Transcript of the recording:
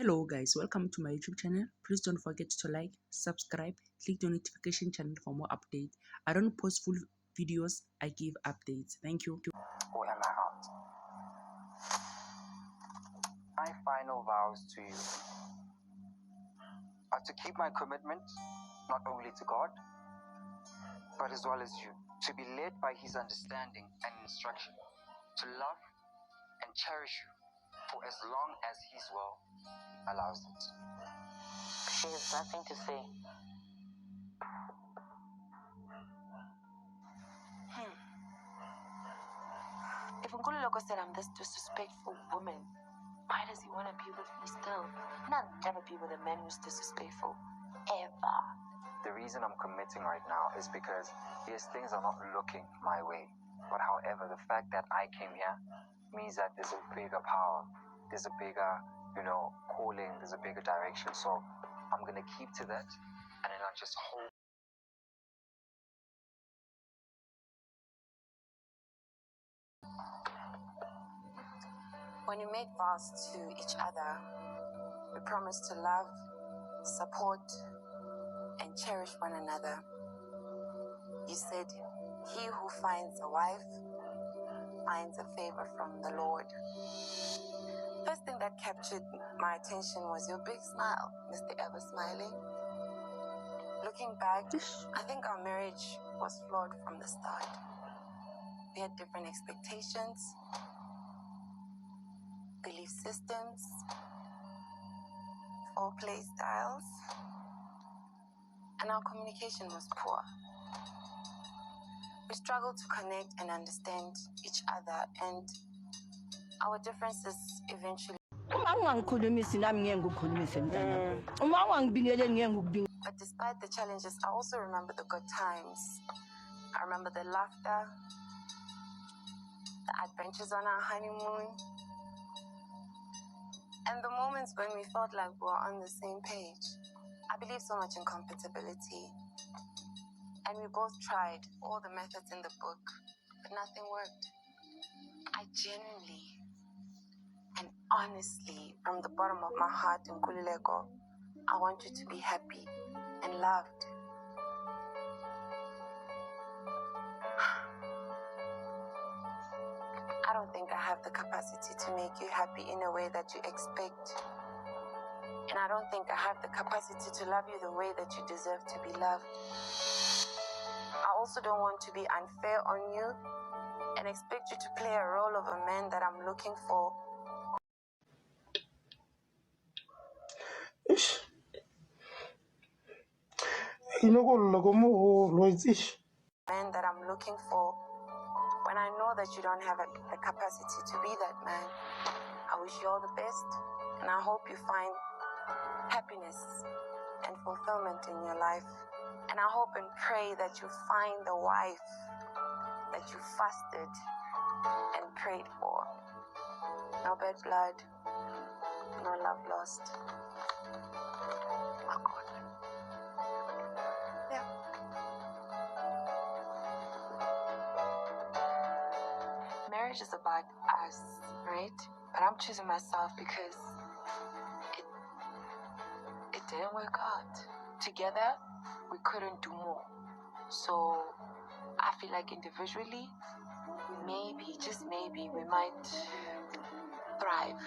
Hello guys, welcome to my YouTube channel. Please don't forget to like, subscribe, click the notification channel for more updates. I don't post full videos, I give updates. Thank you. Or am I out? My final vows to you are to keep my commitment, not only to God, but as well as you, to be led by His understanding and instruction, to love and cherish you for as long as His will allows it. She has nothing to say. If Nkululeko said I'm this disrespectful woman, why does he want to be with me still? And I'll never be with a man who's disrespectful. Ever. The reason I'm committing right now is because, yes, things are not looking my way. But however, the fact that I came here means that there's a bigger power. There's a bigger, calling. There's a bigger direction. So I'm going to keep to that. And then I'll just hold. When we made vows to each other, we promised to love, support, and cherish one another. You said, "He who finds a wife finds a favor from the Lord." First thing that captured my attention was your big smile, Mr. Ever Smiling. Looking back, I think our marriage was flawed from the start. We had different expectations, belief systems, foreplay styles, and our communication was poor. We struggled to connect and understand each other, and our differences eventually. But despite the challenges, I also remember the good times. I remember the laughter, the adventures on our honeymoon, and the moments when we felt like we were on the same page. I believe so much in compatibility, and we both tried all the methods in the book, but nothing worked. I genuinely and honestly, from the bottom of my heart, Nkululeko, I want you to be happy and loved. I don't think I have the capacity to make you happy in a way that you expect. And I don't think I have the capacity to love you the way that you deserve to be loved. I also don't want to be unfair on you and expect you to play a role of a man that I'm looking for. Man that I'm looking for, when I know that you don't have the capacity to be that man. I wish you all the best, and I hope you find happiness and fulfillment in your life. And I hope and pray that you find the wife that you fasted and prayed for. No bad blood, no love lost. Makoto. Yeah. Marriage is about us, right? But I'm choosing myself because it didn't work out. Together, we couldn't do more. So I feel like individually, maybe, just maybe, we might thrive.